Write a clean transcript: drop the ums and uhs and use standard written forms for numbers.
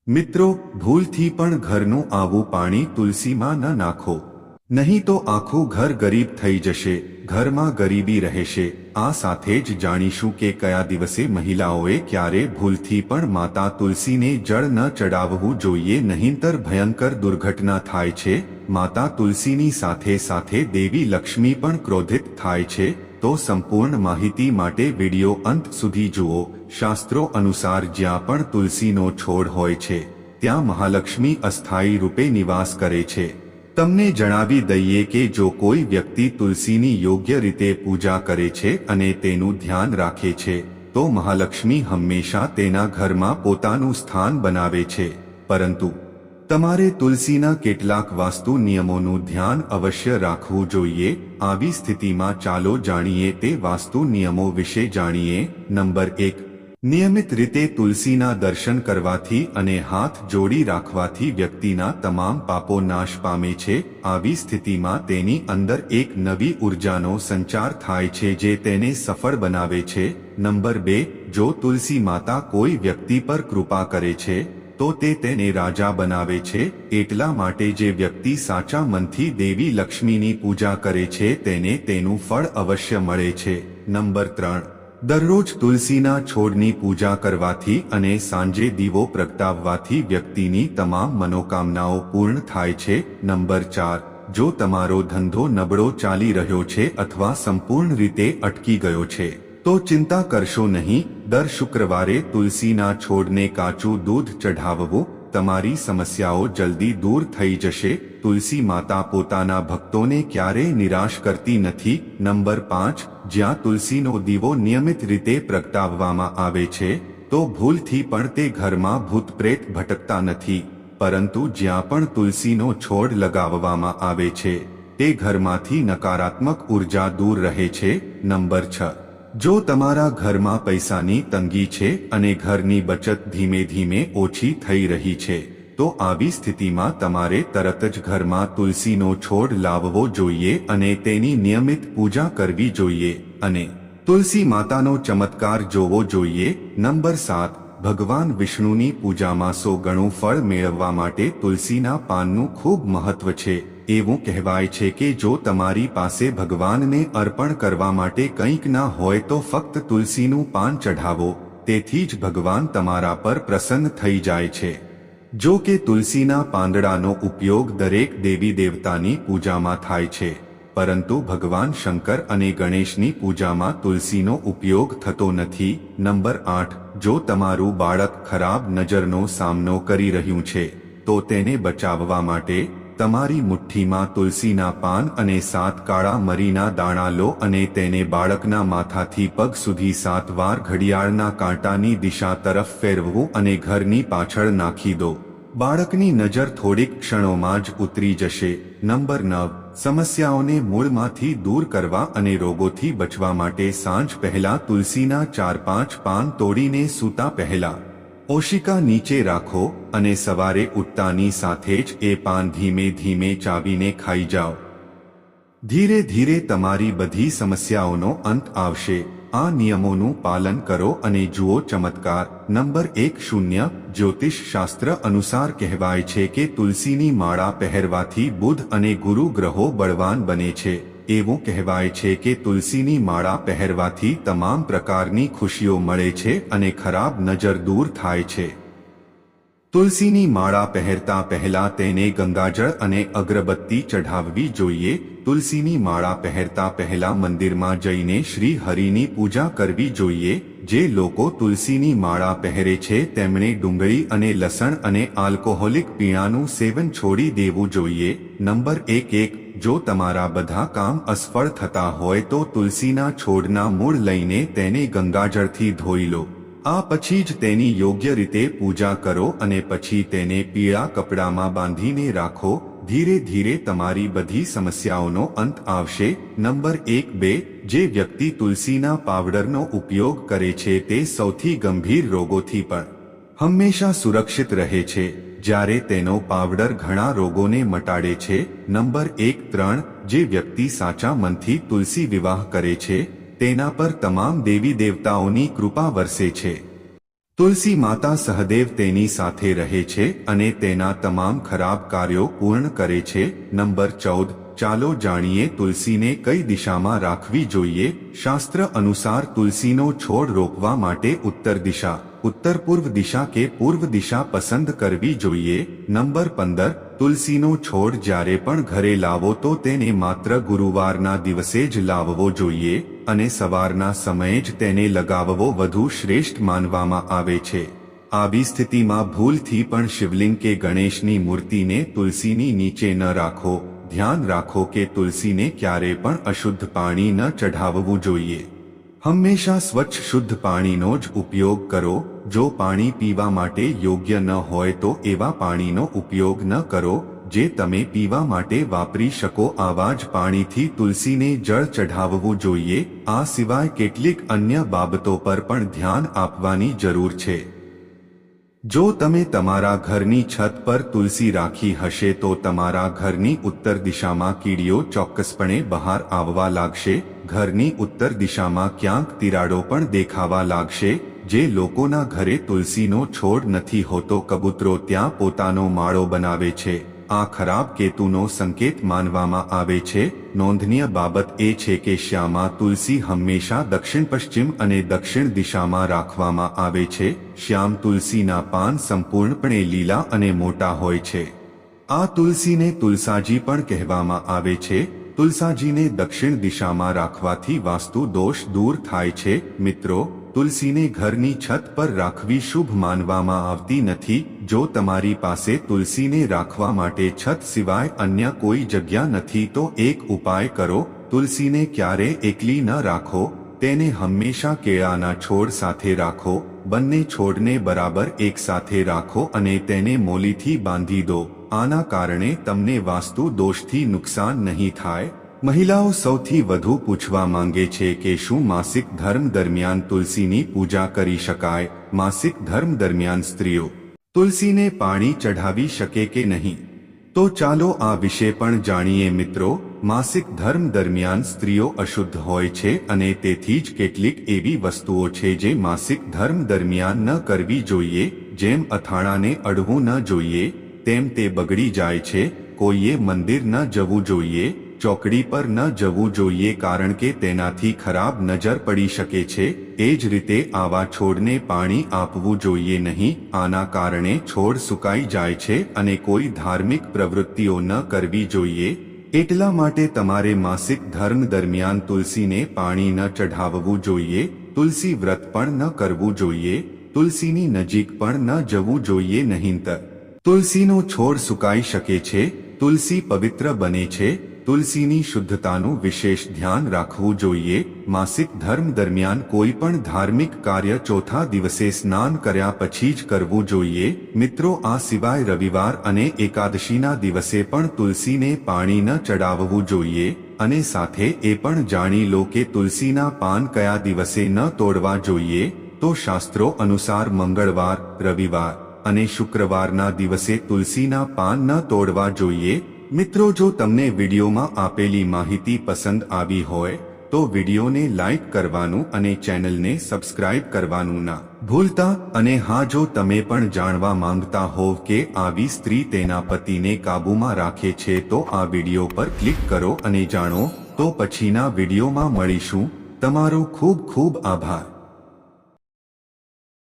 મિત્રો, ભૂલથી પણ ઘરનું આવું પાણી તુલસીમાં ન નાખો, નહીં તો આખું ઘર ગરીબ થઈ જશે, ઘરમાં ગરીબી રહેશે। આ સાથે જ જાણીશું કે કયા દિવસે મહિલાઓએ ક્યારે ભૂલથી પણ માતા તુલસીને જળ ન ચડાવવું જોઈએ, નહીંતર ભયંકર દુર્ઘટના થાય છે। માતા તુલસીની સાથે સાથે દેવી લક્ષ્મી પણ ક્રોધિત થાય છે। તો સંપૂર્ણ માહિતી માટે વિડિયો અંત સુધી જુઓ। શાસ્ત્રો અનુસાર જ્યાં પણ તુલસીનો છોડ હોય છે ત્યાં મહાલક્ષ્મી અસ્થાયી રૂપે નિવાસ કરે છે। તમને જણાવી દઈએ કે જો કોઈ વ્યક્તિ તુલસીની યોગ્ય રીતે પૂજા કરે છે અને તેનું ધ્યાન રાખે છે તો મહાલક્ષ્મી હંમેશા તેના ઘરમાં પોતાનું સ્થાન બનાવે છે। પરંતુ તમારે તુલસીના કેટલાક વાસ્તુ નિયમોનું ધ્યાન અવશ્ય રાખવું જોઈએ। આવી સ્થિતિમાં ચાલો જાણીએ તે વાસ્તુ નિયમો વિશે જાણીએ। નંબર 1, નિયમિત રીતે તુલસીના દર્શન કરવાથી અને હાથ જોડી રાખવાથી વ્યક્તિના તમામ પાપો નાશ પામે છે। આવી સ્થિતિમાં તેની અંદર એક નવી ઉર્જાનો સંચાર થાય છે જે તેને સફળ બનાવે છે। નંબર 2, જો તુલસી માતા કોઈ વ્યક્તિ પર કૃપા કરે છે તો તે તેને રાજા બનાવે છે। એટલા માટે જે વ્યક્તિ સાચા મનથી દેવી લક્ષ્મીની પૂજા કરે છે તેને તેનું ફળ અવશ્ય મળે છે। નંબર 3, દરરોજ તુલસીના છોડની પૂજા કરવાથી અને સાંજે દીવો પ્રગટાવવાથી વ્યક્તિની તમામ મનોકામનાઓ પૂર્ણ થાય છે। નંબર 4, જો તમારો ધંધો નબળો ચાલી રહ્યો છે અથવા સંપૂર્ણ રીતે અટકી ગયો છે તો ચિંતા કરશો નહીં। દર શુક્રવારે તુલસીના છોડને કાચું દૂધ ચઢાવવું, તમારી સમસ્યાઓ જલ્દી દૂર થઈ જશે। તુલસી માતા પોતાના ભક્તોને ક્યારેય નિરાશ કરતી નથી। નંબર 5, જ્યાં તુલસીનો દીવો નિયમિત રીતે પ્રગટાવવામાં આવે છે તો ભૂલથી પણ તે ઘરમાં ભૂત પ્રેત ભટકતા નથી, પરંતુ જ્યાં પણ તુલસીનો છોડ લગાવવામાં આવે છે તે ઘરમાંથી નકારાત્મક ઉર્જા દૂર રહે છે। નંબર 6, જો તમારા ઘરમાં પૈસાની તંગી છે અને ઘરની બચત ધીમે ધીમે ઓછી થઈ રહી છે તો આવી સ્થિતિમાં તમારે તરત જ ઘરમાં તુલસીનો છોડ લાવવો જોઈએ અને તેની નિયમિત પૂજા કરવી જોઈએ અને તુલસી માતાનો ચમત્કાર જોવો જોઈએ। નંબર 7, ભગવાન વિષ્ણુની પૂજામાં 100 ગણું ફળ મેળવવા માટે તુલસીના પાનનું ખૂબ મહત્વ છે। એવું કહેવાય છે કે જો તમારી પાસે ભગવાનને અર્પણ કરવા માટે કંઈક ના હોય તો ફક્ત તુલસીનું પાન ચઢાવો, તેથી જ ભગવાન તમારા પર પ્રસન્ન થઈ જાય છે। જો કે તુલસીના પાંદડાનો ઉપયોગ દરેક દેવી દેવતાની પૂજામાં થાય છે, પરંતુ ભગવાન શંકર અને ગણેશની પૂજામાં તુલસીનો ઉપયોગ થતો નથી। નંબર 8, જો તમારું બાળક ખરાબ નજરનો સામનો કરી રહ્યું છે તો તેને બચાવવા માટે તમારી મુઠ્ઠીમાં તુલસીના પાન અને 7 કાળા મરીના દાણા લો અને તેને બાળકના માથાથી પગ સુધી 7 વાર ઘડિયાળના કાંટાની દિશા તરફ ફેરવવું અને ઘરની પાછળ નાખી દો। બાળકની નજર થોડીક ક્ષણોમાં જ ઉતરી જશે। નંબર 9, સમસ્યાઓને મૂળમાંથી દૂર કરવા અને રોગોથી બચવા માટે સાંજ પહેલા તુલસીના 4-5 પાન તોડીને સૂતા પહેલા ઓશિકા નીચે રાખો અને સવારે ઉઠતાની સાથે જ એ પાન ધીમે ધીમે ચાવીને ખાઈ જાઓ। ધીરે ધીરે તમારી બધી સમસ્યાઓનો અંત આવશે। આ નિયમોનું પાલન કરો અને જુઓ ચમત્કાર। નંબર 1, જ્યોતિષ શાસ્ત્ર અનુસાર કહેવાય છે કે તુલસીની માળા પહેરવાથી બુધ અને ગુરુ ગ્રહો બળવાન બને છે। એવું કહેવાય છે કે તુલસીની માળા પહેરવાથી તમામ પ્રકારની ખુશીઓ મળે છે અને ખરાબ નજર દૂર થાય છે। તુલસીની માળા પહેરતા પહેલા તેને ગંગાજળ અને અગરબત્તી ચઢાવવી જોઈએ। તુલસીની માળા પહેરતા પહેલા મંદિરમાં જઈને શ્રી હરિની પૂજા કરવી જોઈએ। જે લોકો તુલસીની માળા પહેરે છે તેમણે ડુંગળી અને લસણ અને આલ્કોહોલિક પીણાનું સેવન છોડી દેવું જોઈએ। નંબર 1, જો તમારા બધા કામ અસફળ થતા હોય તો તુલસીના છોડના મૂળ લઈને તેને ગંગાજળથી ધોઈ લો। આ પછી જ તેની યોગ્ય રીતે પૂજા કરો અને પછી તેને પીળા કપડામાં બાંધીને રાખો। ધીરે ધીરે તમારી બધી સમસ્યાઓનો અંત આવશે। નંબર 2, જે વ્યક્તિ તુલસીના પાવડરનો ઉપયોગ કરે છે તે સૌથી ગંભીર રોગોથી પણ હંમેશા સુરક્ષિત રહે છે, જ્યારે તેનો પાવડર ઘણા રોગોને મટાડે છે। નંબર 3, જે વ્યક્તિ સાચા મનથી તુલસી વિવાહ કરે છે તેના પર તમામ દેવી દેવતાઓની કૃપા વરસે છે। તુલસી માતા સહદેવ તેની સાથે રહે છે અને તેના તમામ ખરાબ કાર્યો પૂર્ણ કરે છે. નંબર 14. ચાલો જાણીએ તુલસીને કઈ દિશામાં રાખવી જોઈએ. શાસ્ત્ર અનુસાર તુલસીનો છોડ રોપવા માટે ઉત્તર દિશા, ઉત્તર પૂર્વ દિશા કે પૂર્વ દિશા પસંદ કરવી જોઈએ. નંબર 15. તુલસીનો છોડ જ્યારે પણ ઘરે લાવો તો તેને માત્ર ગુરુવારના દિવસે જ લાવવો જોઈએ અને સવારના સમયે જ તેને લગાવવો વધુ શ્રેષ્ઠ માનવામાં આવે છે. આવી સ્થિતિમાં ભૂલથી પણ શિવલિંગ કે ગણેશની મૂર્તિને તુલસીની નીચે ન રાખો. ધ્યાન રાખો કે તુલસીને ક્યારે પણ અશુદ્ધ પાણી ન ચઢાવવું જોઈએ. હંમેશા સ્વચ્છ શુદ્ધ પાણીનો જ ઉપયોગ કરો. જો પાણી પીવા માટે યોગ્ય ન હોય તો એવા પાણીનો ઉપયોગ ન કરો જે તમે પીવા માટે વાપરી શકો. આવા જ પાણીથી તુલસીને જળ ચઢાવવું જોઈએ. આ સિવાય કેટલીક અન્ય બાબતો પર પણ ધ્યાન આપવાની જરૂર છે. જો તમે તમારા ઘરની છત પર તુલસી રાખી હશે તો તમારા ઘરની ઉત્તર દિશામાં કીડીઓ ચોક્કસપણે બહાર આવવા લાગશે. ઘરની ઉત્તર દિશામાં ક્યાંક તિરાડો પણ દેખાવા લાગશે. જે લોકોના ઘરે તુલસીનો છોડ નથી હોતો, કબૂતરો ત્યાં પોતાનો માળો બનાવે છે. આ ખરાબ કેતુનો સંકેત માનવામાં આવે છે. નોંધનીય બાબત એ છે કે શ્યામાં તુલસી હંમેશા દક્ષિણ પશ્ચિમ અને દક્ષિણ દિશામાં રાખવામાં આવે છે. શ્યામ તુલસીના પાન સંપૂર્ણપણે લીલા અને મોટા હોય છે. આ તુલસીને તુલસાજી પણ કહેવામાં આવે છે. તુલસાજીને દક્ષિણ દિશામાં રાખવાથી વાસ્તુ દોષ દૂર થાય છે. મિત્રો, તુલસીને ઘરની છત પર રાખવી શુભ માનવામાં આવતી નથી. જો તમારી પાસે તુલસીને રાખવા માટે છત સિવાય અન્ય કોઈ જગ્યા નથી તો એક ઉપાય કરો. તુલસીને ક્યારે એકલી ન રાખો. તેને હંમેશા કેળાના છોડ સાથે રાખો. બંને છોડને બરાબર એક સાથે રાખો અને તેને મોલીથી બાંધી દો. આના કારણે તમને વાસ્તુ દોષથી નુકસાન નહીં થાય. મહિલાઓ સૌથી વધુ પૂછવા માંગે છે કે શું માસિક ધર્મ દરમિયાન તુલસીની પૂજા કરી શકાય? માસિક ધર્મ દરમિયાન સ્ત્રીઓ તુલસીને પાણી ચઢાવી શકે કે નહીં? તો ચાલો આ વિશે પણ જાણીએ. મિત્રો, માસિક ધર્મ દરમિયાન સ્ત્રીઓ અશુદ્ધ હોય છે અને તેથી જ કેટલીક એવી વસ્તુઓ છે જે માસિક ધર્મ દરમિયાન ન કરવી જોઈએ. જેમ અથાણાને અડવું ન જોઈએ, તેમ તે બગડી જાય છે. કોઈએ મંદિર ન જવું જોઈએ, ચોકડી પર ન જવું જોઈએ કારણ કે તેનાથી ખરાબ નજર પડી શકે છે. એ જ રીતે આવા છોડને પાણી આપવું જોઈએ નહીં. આના કારણે છોડ સુકાઈ જાય છે અને કોઈ ધાર્મિક પ્રવૃત્તિઓ ન કરવી જોઈએ. એટલા માટે તમારે માસિક ધર્મ દરમિયાન તુલસીને પાણી ન ચઢાવવું જોઈએ. તુલસી વ્રત પણ ન કરવું જોઈએ. તુલસીની નજીક પણ ન જવું જોઈએ, નહીંતર તુલસીનો છોડ સુકાઈ શકે છે. તુલસી પવિત્ર બને છે. તુલસીની શુદ્ધતાનું વિશેષ ધ્યાન રાખવું જોઈએ. માસિક ધર્મ દરમિયાન કોઈ પણ ધાર્મિક કાર્ય ચોથા દિવસે સ્નાન કર્યા પછી જ કરવું જોઈએ. મિત્રો, આ સિવાય રવિવાર અને એકાદશીના દિવસે પણ તુલસીને પાણી ન ચડાવવું જોઈએ. અને સાથે એ પણ જાણી લો કે તુલસીના પાન કયા દિવસે ન તોડવા જોઈએ. તો શાસ્ત્રો અનુસાર મંગળવાર, રવિવાર અને શુક્રવારના દિવસે તુલસીના પાન ન તોડવા જોઈએ. મિત્રો, જો તમને વિડીયોમાં આપેલી માહિતી પસંદ આવી હોય તો વિડીયોને લાઈક કરવાનું અને ચેનલને સબસ્ક્રાઇબ કરવાનું ના ભૂલતા. અને હા, જો તમે પણ જાણવા માંગતા હોવ કે આવી સ્ત્રી તેના પતિને કાબૂમાં રાખે છે તો આ વિડીયો પર ક્લિક કરો અને જાણો. તો પછીના વિડીયોમાં મળીશું. તમારો ખૂબ ખૂબ આભાર.